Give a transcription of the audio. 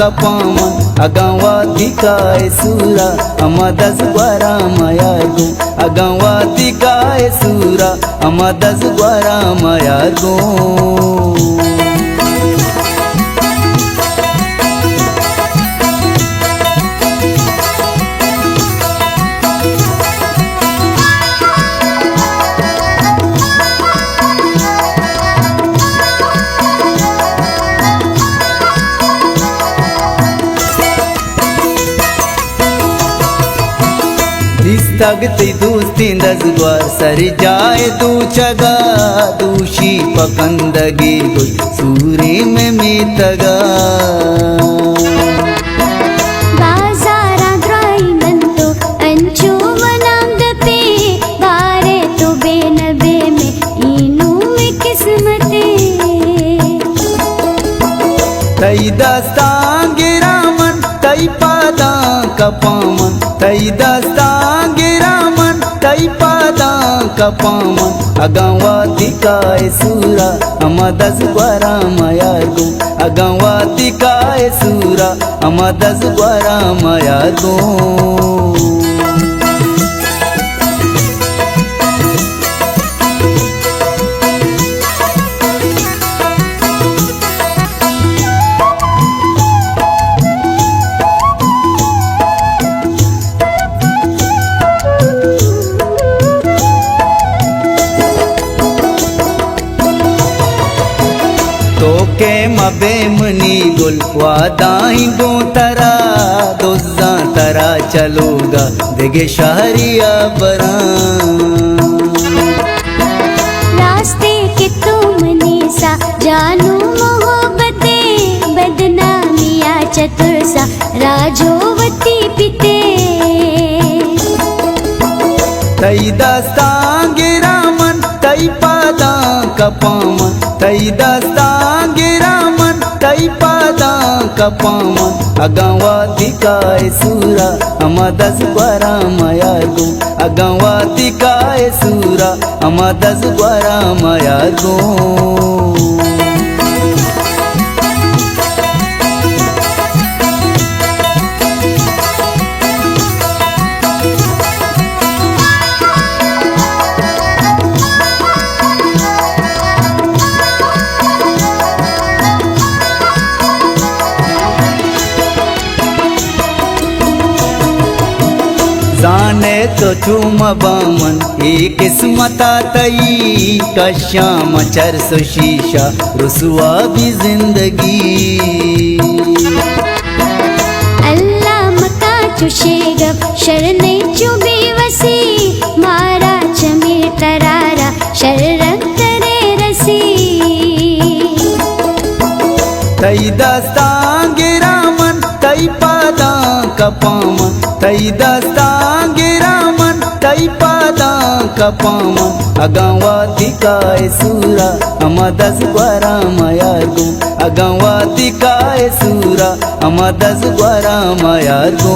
kapaman agawati kai sura amadas gwara mayargo agawati kai sura amadas gwara mayargo तगती दोस्ती दजगवार सरी जाए दू चगा दूषी पकंदगी गुल सूरी में मीतगा बाजारा द्राई नंतो अंचो मनाम दपे बारे तो बेनबे में इनू में किस्मते तई दस्तां गिरामन तई पादा कपामन तई दस्तां गिरामन तई पादा कपामन अगवाती काय सूरा amadas gwara mayargo अगवाती काय सूरा amadas gwara mayargo तोके मबे मनी गुल वादाई गो तरा दोजा तरा चलोगा देगे शहरिया बरा रास्ते के तो मनी सा जानू मोहब्बते बदनामिया चतुर सा राजोवती पिते तई दस्तां गिरामन तई पादा कपामन तई दस्तां गिरामन तई पादा कपामन अगवाती काय सूरा amadas gwara mayargo अगवाती काय सूरा amadas gwara mayargo जाने तो चूम बामन एक किस्मता तई कश्याम चर सो शीशा रुसवा भी जिंदगी अल्लाह मका चुशेगब शरने चुबी वसी मारा चमे तरारा शररक करे रसी तई दस्तां गिरामन तई पादा कपामन तई दस्तां गिरामन तई पादा कपामन अगवाती काय सूरा amadas gwara mayargo अगवाती काय सूरा amadas gwara mayargo